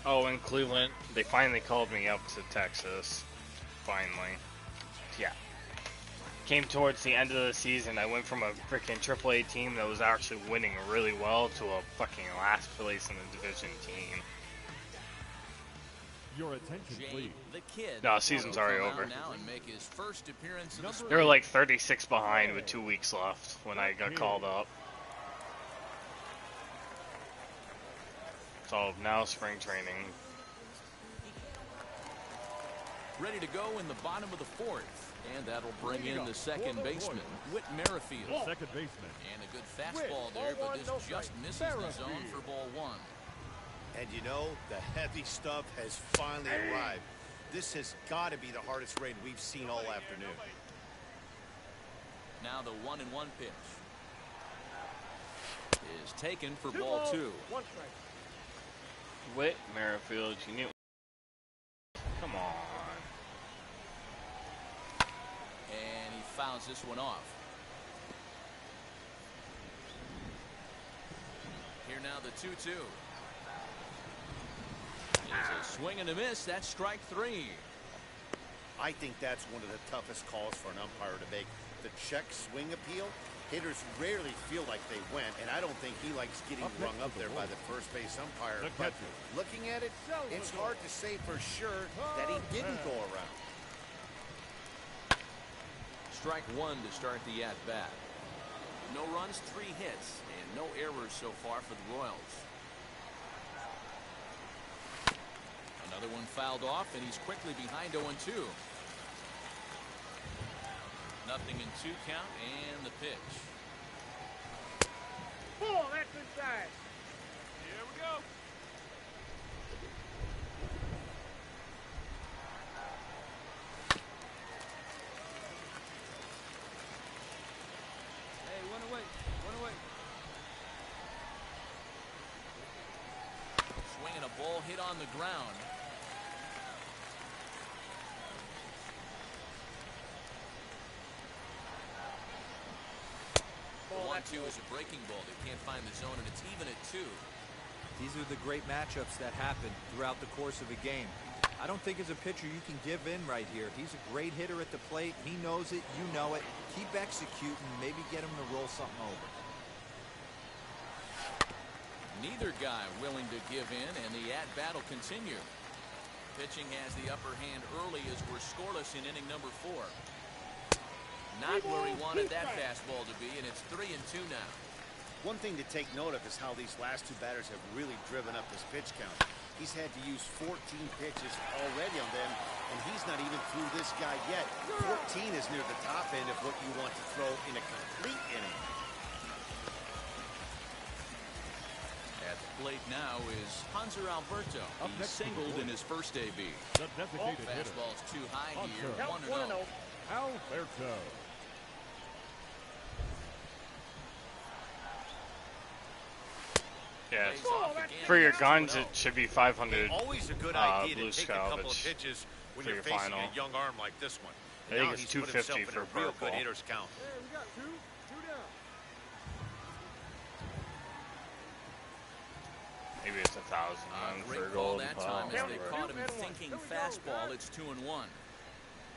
Oh, in Cleveland, they finally called me up to Texas. Finally. Yeah. Came towards the end of the season. I went from a freaking AAA team that was actually winning really well to a fucking last place in the division team. Your attention, please. No, season's already over. Now and make his first appearance of the They were like 36 behind with 2 weeks left when I got called up. So now spring training. Ready to go in the bottom of the fourth. And that'll bring in the second baseman, Whit Merrifield. Second baseman. And a good fastball there, but this just misses the zone for ball one. And you know, the heavy stuff has finally arrived. This has got to be the hardest rain we've seen all afternoon. Now the 1-1 pitch is taken for ball two. Whit Merrifield, you knew. Come on. And he fouls this one off. Here now the 2-2. It's a swing and a miss. That's strike three. I think that's one of the toughest calls for an umpire to make. The check swing appeal. Hitters rarely feel like they went, and I don't think he likes getting rung up there by the first base umpire. But looking at it, it's hard to say for sure that he didn't go around. Strike one to start the at-bat. No runs, 3 hits, and no errors so far for the Royals. Another one fouled off, and he's quickly behind 0-2. Nothing in 2 count, and the pitch. Pull, that's inside. Here we go. Hey, one away. Swinging a ball hit on the ground. The 1-2 is a breaking ball. They can't find the zone, and it's even at 2. These are the great matchups that happen throughout the course of a game. I don't think as a pitcher you can give in right here. He's a great hitter at the plate. He knows it. You know it. Keep executing. Maybe get him to roll something over. Neither guy willing to give in, and the at-bat will continue. Pitching has the upper hand early as we're scoreless in inning number 4. Not where he wanted that fastball to be, and it's 3-2 now. One thing to take note of is how these last 2 batters have really driven up his pitch count. He's had to use 14 pitches already on them, and he's not even through this guy yet. 14 is near the top end of what you want to throw in a complete inning. At the plate now is Hanser Alberto. He singled in his first AB. Fastball's too high here. 1-0. Alberto. Yeah, for your guns, it should be 500 Always a good idea blue to take a couple of salvage pitches when for you're your facing final. a young arm like this one. I think Now it's he's put 250 himself for in a real purple. good hitter's count. Hey, we got two down. Maybe it's 1,000 for Great ball gold. that time as they Whatever. caught him thinking fastball. It's 2-1.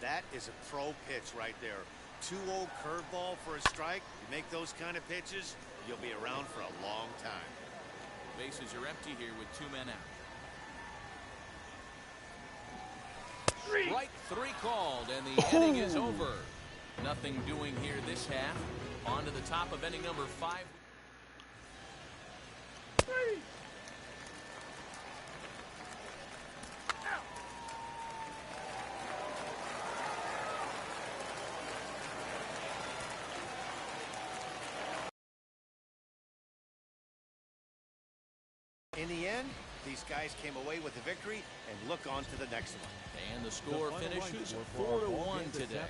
That is a pro pitch right there. 2-0 curveball for a strike. You make those kind of pitches, you'll be around for a long time. Bases are empty here with 2 men out. Strike 3 called, and the inning is over. Nothing doing here this half. On to the top of inning number 5. In the end, these guys came away with a victory and look on to the next one. And the score finishes 4-1 today.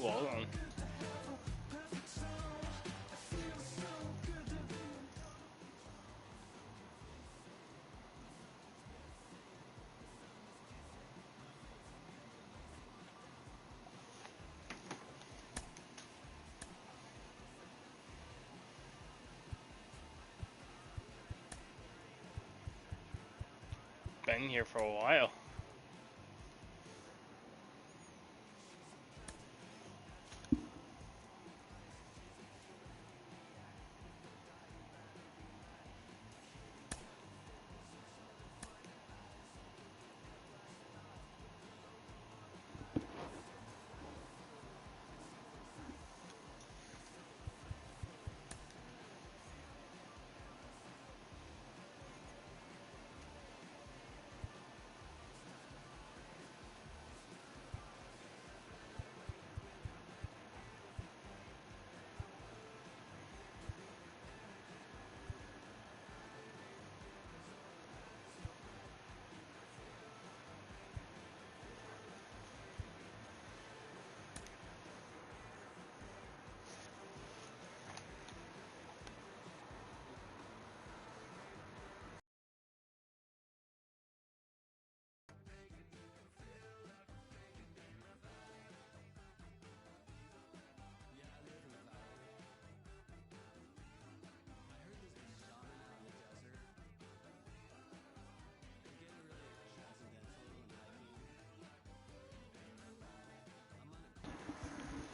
Well done. Been here for a while.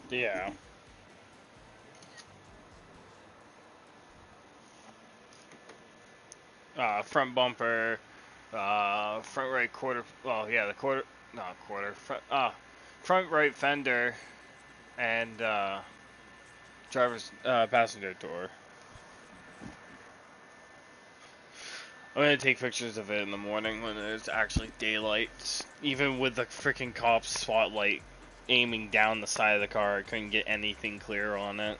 Yeah. Front bumper, front right quarter. Well, yeah, the quarter, not quarter. Front right fender, and driver's passenger door. I'm gonna take pictures of it in the morning when there's actually daylight. Even with the freaking cop's spotlight aiming down the side of the car, I couldn't get anything clear on it.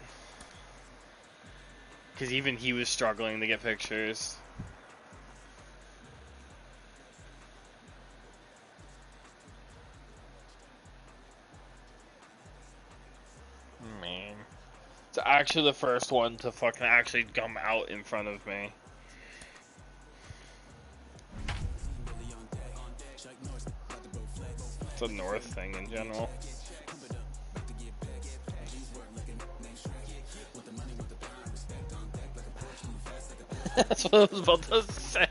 Because even he was struggling to get pictures. Man. It's actually the first one to fucking actually come out in front of me. It's a North thing in general. That's what I was about to say.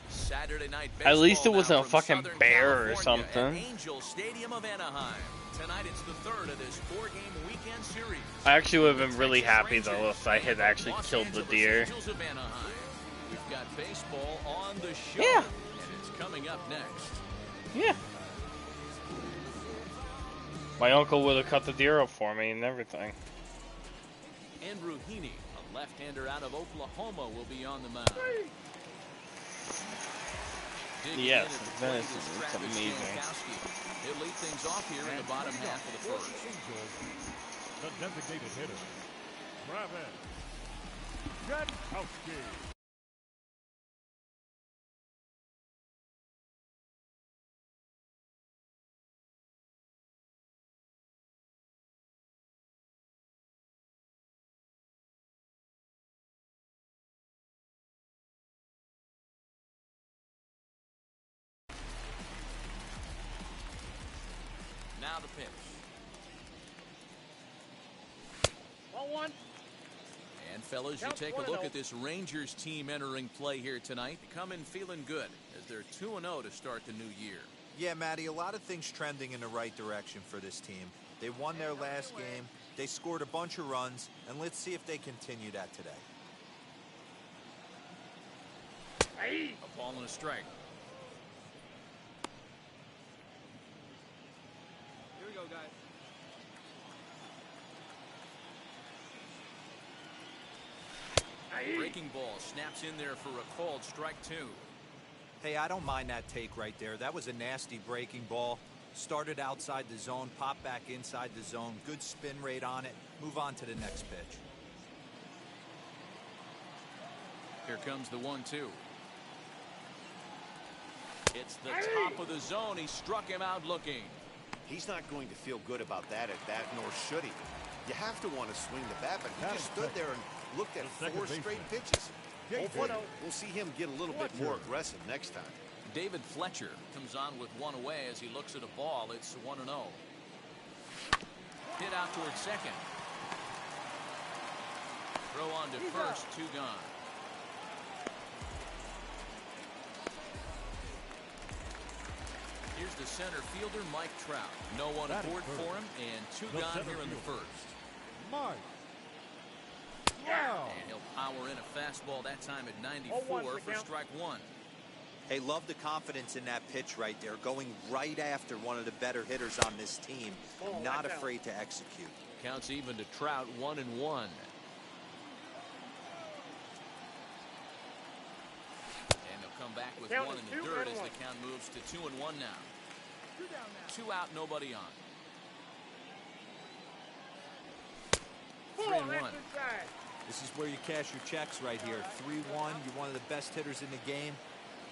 Saturday night At least it baseball wasn't now a from fucking Southern bear or California at something. Angel Stadium of Anaheim. Tonight it's the third of this four-game weekend series. I actually would have been really Texas happy though Rangers if I had and the actually Los killed the Angeles deer. Angels of Anaheim. We've got baseball on the show. Yeah. And it's coming up next. Yeah. My uncle would have cut the deer up for me and everything. Andrew Heaney, a left-hander out of Oklahoma, will be on the mound. Digging Yes, in at the that plate is is it's Travis amazing. Jankowski. He'll lead things off here in the bottom half of the For first. the Angels, the designated hitter, Travis Jankowski. Now the pitch. Ball one. And fellas, you take a look at this Rangers team entering play here tonight. Come in feeling good as they're 2-0 to start the new year. Yeah, Matty, a lot of things trending in the right direction for this team. They won their last game, they scored a bunch of runs, and let's see if they continue that today. A ball and a strike. Here we go, guys. Breaking ball snaps in there for a called strike two. Hey, I don't mind that take right there. That was a nasty breaking ball. Started outside the zone, popped back inside the zone. Good spin rate on it. Move on to the next pitch. Here comes the 1-2. It's the top of the zone. He struck him out looking. He's not going to feel good about that at bat, nor should he. You have to want to swing the bat, but he just stood there and looked at 4 straight pitches. Hopefully, we'll see him get a little bit more aggressive next time. David Fletcher comes on with one away as he looks at a ball. It's 1-0. Hit out towards second. Throw on to first, 2 gone. Here's the center fielder, Mike Trout. No one aboard for him, and 2 gone here in the first. Mike. Wow. And he'll power in a fastball that time at 94 for strike 1. Hey, love the confidence in that pitch right there, going right after one of the better hitters on this team. Not afraid to execute. Counts even to Trout, 1-1. And they'll come back with 1 in the dirt as the count moves to 2-1 now. 2 out, nobody on. 3-1. This is where you cash your checks right here. 3-1, you're one of the best hitters in the game.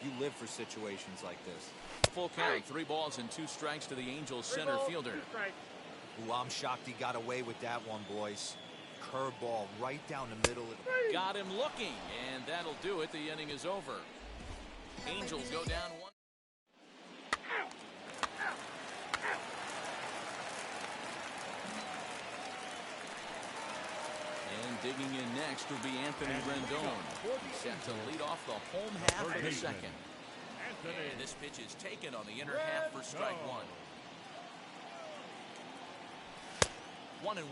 You live for situations like this. Full count, 3 balls and 2 strikes to the Angels center fielder. Ooh, I'm shocked he got away with that one, boys. Curveball right down the middle. Got him looking, and that'll do it. The inning is over. Angels go down 1. And digging in next will be Anthony Rendon. He's set to lead off the home half of the second. And this pitch is taken on the inner half for strike 1. 1-1.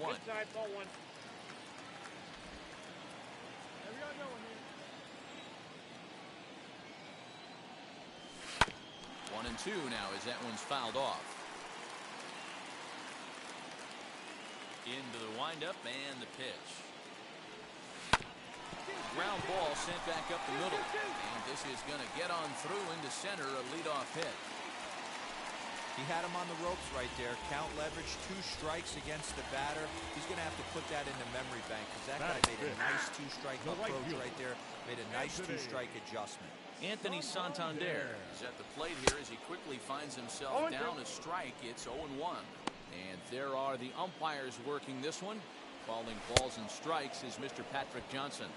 1-2 now as that one's fouled off. Into the windup and the pitch. Ground ball sent back up the middle. And this is going to get on through into center, a leadoff hit. He had him on the ropes right there. Count leverage, 2 strikes against the batter. He's going to have to put that in the memory bank because that guy made a nice 2-strike approach right there. Made a nice 2-strike adjustment. Anthony Santander is at the plate here as he quickly finds himself down a strike. It's 0-1. And there are the umpires working this one. Calling balls and strikes is Mr. Patrick Johnson.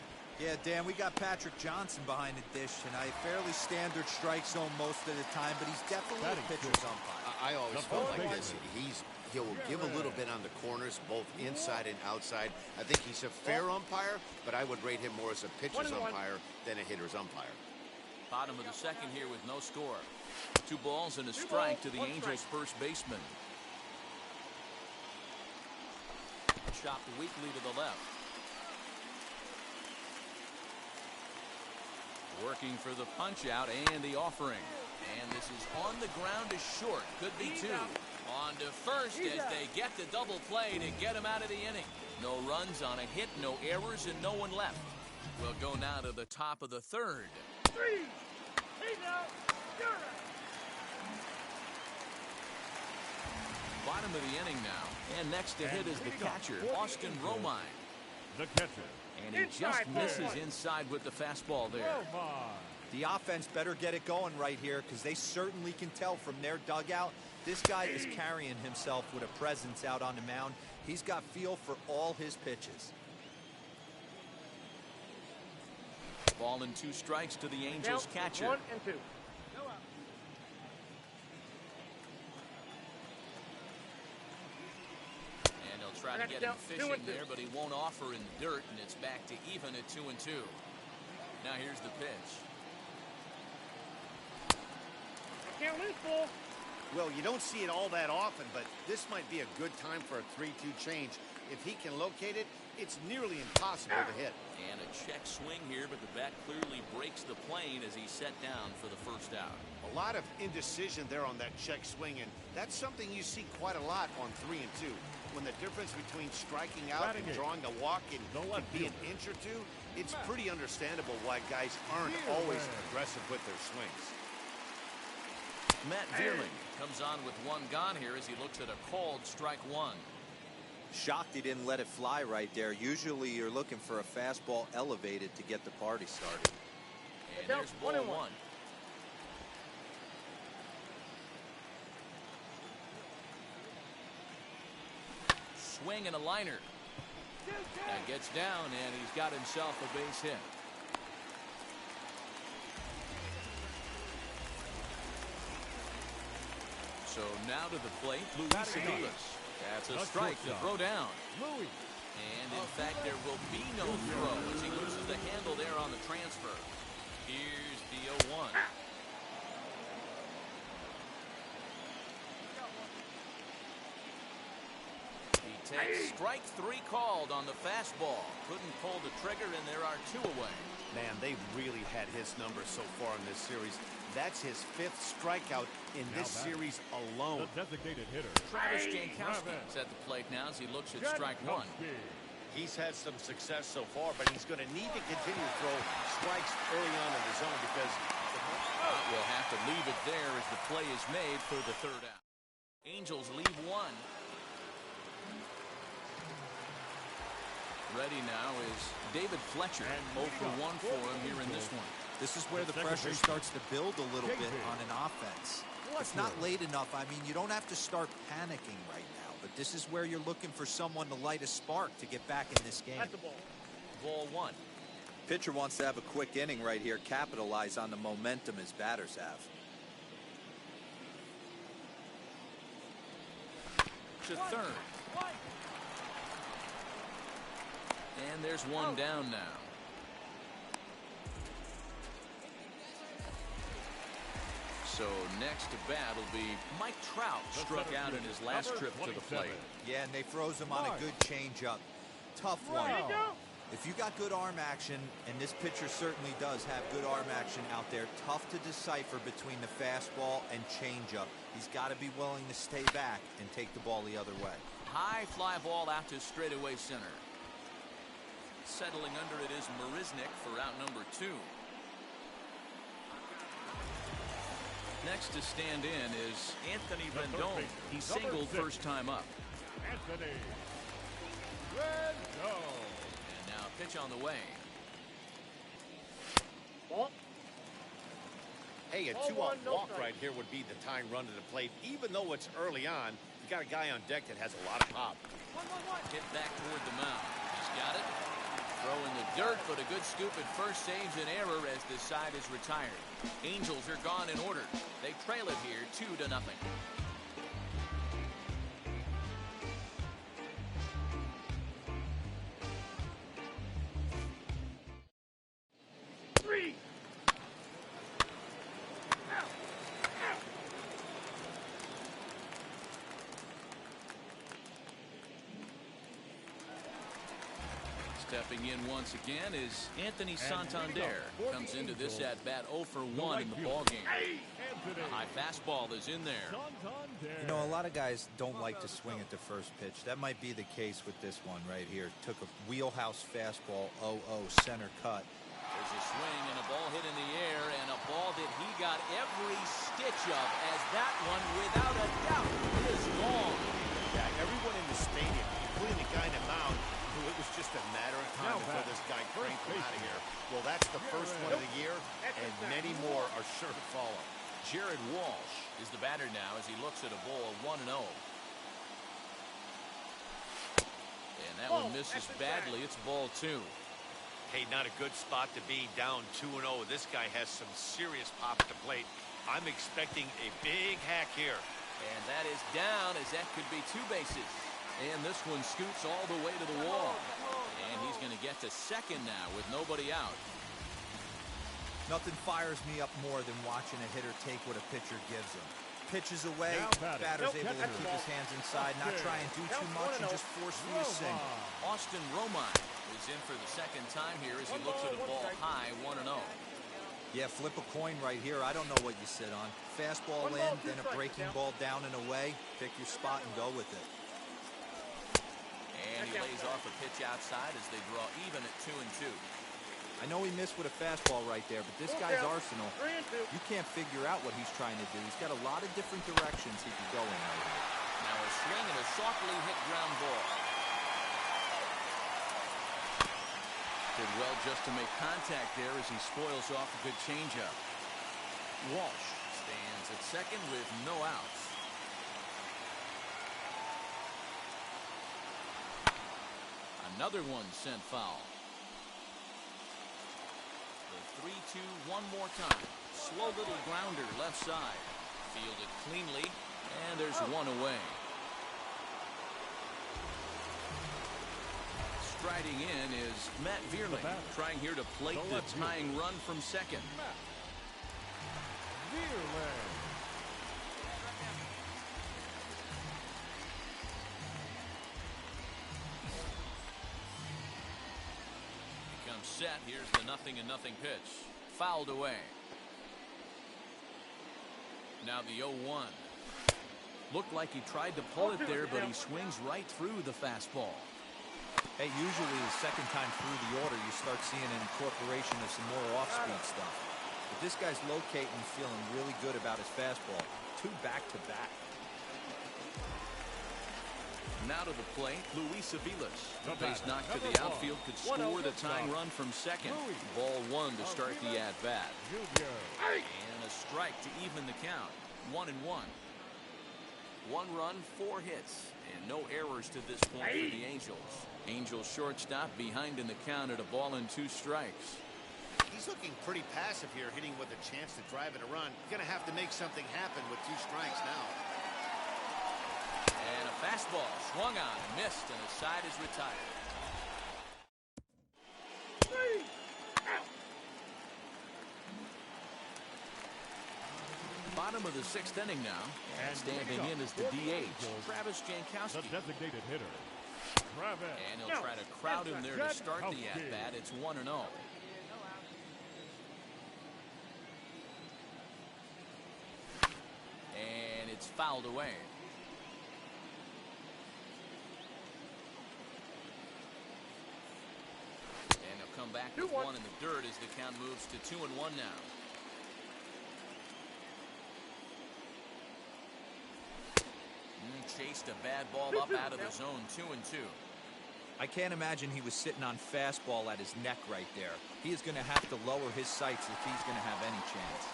Yeah, Dan, we got Patrick Johnson behind the dish tonight. Fairly standard strike zone most of the time, but he's definitely a pitcher's umpire. I always felt like this. He'll give a little bit on the corners, both inside and outside. I think he's a fair umpire, but I would rate him more as a pitcher's umpire than a hitter's umpire. Bottom of the second here with no score. 2 balls and a strike to the Angels' first baseman. Chopped weakly to the left. Working for the punch out and the offering. And this is on the ground is short. Could be 2. On to first as they get the double play to get him out of the inning. No runs on a hit, no errors, and no one left. We'll go now to the top of the third. 3. He's out. You're out. Bottom of the inning now. And next to hit is the catcher, Austin Romine. The catcher. And he just misses inside with the fastball there. The offense better get it going right here because they certainly can tell from their dugout. This guy is carrying himself with a presence out on the mound. He's got feel for all his pitches. Ball and 2 strikes to the Angels catcher. 1 and 2. And they'll try to get him fishing there, but he won't offer in the dirt, and it's back to even at 2 and 2. Now here's the pitch. I can't lose, full. Well, you don't see it all that often, but this might be a good time for a 3-2 change. If he can locate it, it's nearly impossible to hit. And a check swing here, but the bat clearly breaks the plane as he's set down for the first out. A lot of indecision there on that check swing, and that's something you see quite a lot on 3 and 2. When the difference between striking out and drawing a walk can be an inch or 2, it's pretty understandable why guys aren't always aggressive with their swings. Matt Vierling comes on with 1 gone here as he looks at a called strike 1. Shocked he didn't let it fly right there. Usually you're looking for a fastball elevated to get the party started. And there's ball 1. swing and a liner. That gets down, and he's got himself a base hit. So now to the plate, Luis Aviles. That's a strike to throw down. And in fact, there will be no throw as he loses the handle there on the transfer. Here's the 0-1. He takes strike 3 called on the fastball. Couldn't pull the trigger, and there are 2 away. Man, they've really had his number so far in this series. That's his 5th strikeout in this series alone. The designated hitter. Travis Jankowski is at the plate now as he looks at strike 1. He's had some success so far, but he's going to need to continue to throw strikes early on in the zone because we'll have to leave it there as the play is made for the 3rd out. Angels leave 1. Ready now is David Fletcher. 0 for 1 for him here in this one. This is where the pressure starts to build a little bit on an offense. It's not late enough. I mean, you don't have to start panicking right now, but this is where you're looking for someone to light a spark to get back in this game. That's the ball. Ball 1. Pitcher wants to have a quick inning right here, capitalize on the momentum his batters have. To third. And there's one down now. So next to bat will be Mike Trout, struck out in his last trip to the plate. Yeah, and they froze him on a good changeup. Tough one. If you got good arm action, and this pitcher certainly does have good arm action out there, tough to decipher between the fastball and changeup. He's got to be willing to stay back and take the ball the other way. High fly ball out to straightaway center. Settling under it is Marisnik for out number 2. Next to stand in is Anthony Rendon. He singled first time up. Anthony Rendon. And now a pitch on the way. Ball. hey, a 2-out walk right here would be the tying run to the plate. Even though it's early on, you got a guy on deck that has a lot of pop. Hit back toward the mound. He's got it. Throw in the dirt, but a good scoop at first saves an error as this side is retired. Angels are gone in order. They trail it here 2-0. Stepping in once again is Anthony Santander. Comes into this at-bat 0 for 1 in the ballgame. A high fastball is in there. You know, a lot of guys don't like to swing at the first pitch. That might be the case with this one right here. Took a wheelhouse fastball, 0-0 center cut. There's a swing and a ball hit in the air, and a ball that he got every stitch of, as that one, without a doubt, is gone. Yeah, everyone in the stadium, including the guy in the mound, knew it was just a matter of time until this guy cranked him out of here. Well, that's the first one of the year, and many more are sure to follow. Jared Walsh is the batter now as he looks at a ball 1-0. And that one misses badly. It's ball 2. Hey, not a good spot to be, down 2-0. This guy has some serious pop at the plate. I'm expecting a big hack here. And that is down, as that could be 2 bases. And this one scoots all the way to the wall. And he's going to get to second now with nobody out. Nothing fires me up more than watching a hitter take what a pitcher gives him. Pitches away, batter's able to keep his hands inside, not try and do too much, and just forcefully a single. Austin Romine is in for the second time here as he looks at a ball high, 1-0. Yeah, flip a coin right here. I don't know what you sit on. Fastball in, then a breaking ball down and away. Pick your spot and go with it. And he lays off a pitch outside as they draw even at 2-2. I know he missed with a fastball right there, but this guy's arsenal, you can't figure out what he's trying to do. He's got a lot of different directions he can go in right here. Now a swing and a softly hit ground ball. Did well just to make contact there as he spoils off a good changeup. Walsh stands at second with no outs. Another one sent foul. The 3-2 one more time. Slow little grounder left side. Fielded cleanly, and there's one away. Striding in is Matt Vierling, trying here to plate the tying run from second. Becomes set. Here's the 0-0 pitch. Fouled away. Now the 0-1. Looked like he tried to pull it there, but he swings right through the fastball. Hey, usually the second time through the order, you start seeing an incorporation of some more off-speed stuff. But this guy's locating, feeling really good about his fastball. 2 back-to-back. Now to the plate, Luis Aviles. The base knock to the outfield could score the tying run from second. Ball 1 to start the at-bat. And a strike to even the count. 1-1. 1 run, 4 hits, and no errors to this point for the Angels. Angels shortstop behind in the count at a ball and 2 strikes. He's looking pretty passive here, hitting with a chance to drive in a run. Gonna have to make something happen with 2 strikes now. And a fastball swung on, missed, and the side is retired. Bottom of the 6th inning now, and stamping in is the DH, Travis Jankowski. The designated hitter, Travis. And he'll try to crowd him there to start the at-bat. It's 1-0. And it's fouled away. And he'll come back with 1 in the dirt as the count moves to 2-1 now. Chased a bad ball up out of the zone. 2-2. I can't imagine he was sitting on fastball at his neck right there. He is going to have to lower his sights if he's going to have any chance.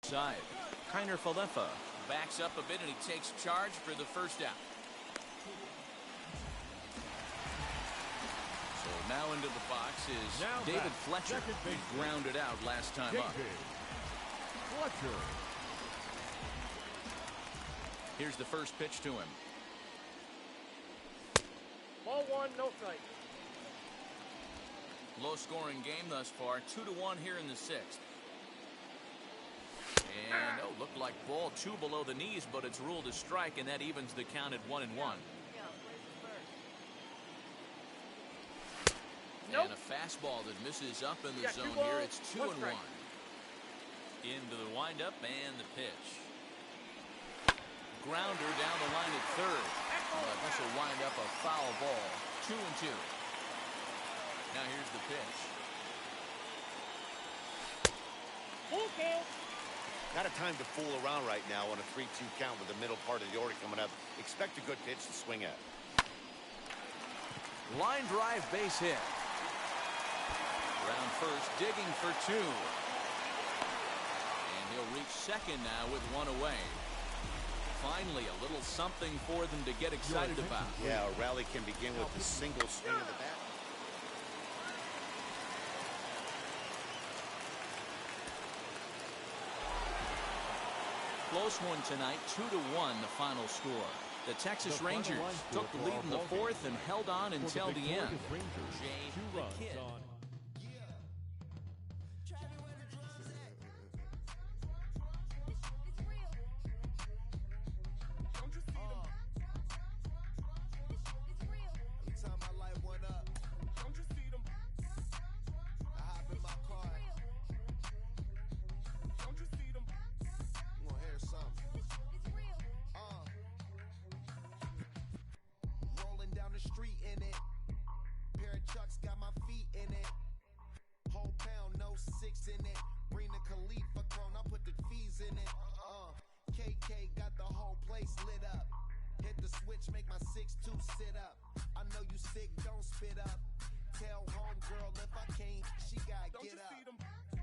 Side. Kiner Falefa backs up a bit and he takes charge for the first out. So now into the box is David Fletcher. He grounded out last time up. Fletcher. Here's the first pitch to him. Ball 1, no strike. Low scoring game thus far. 2-1 here in the 6th. And looked like ball 2 below the knees, but it's ruled a strike, and that evens the count at 1-1. And a fastball that misses up in the zone here. It's 2-1. Into the windup and the pitch. Grounder down the line at third. But this will wind up a foul ball. 2-2. Now here's the pitch. Full count. Not a time to fool around right now on a 3-2 count with the middle part of the order coming up. Expect a good pitch to swing at. Line drive base hit. Round first, digging for 2. And he'll reach second now with 1 away. Finally, a little something for them to get excited about. Yeah, a rally can begin with a single swing of the bat. Close one tonight, 2-1 the final score. The Texas Rangers took the lead in the 4th and held on until the end. Jay the Kid. Make my 6'2" sit up. I know you sick, don't spit up. Tell homegirl if I can't, she gotta get up.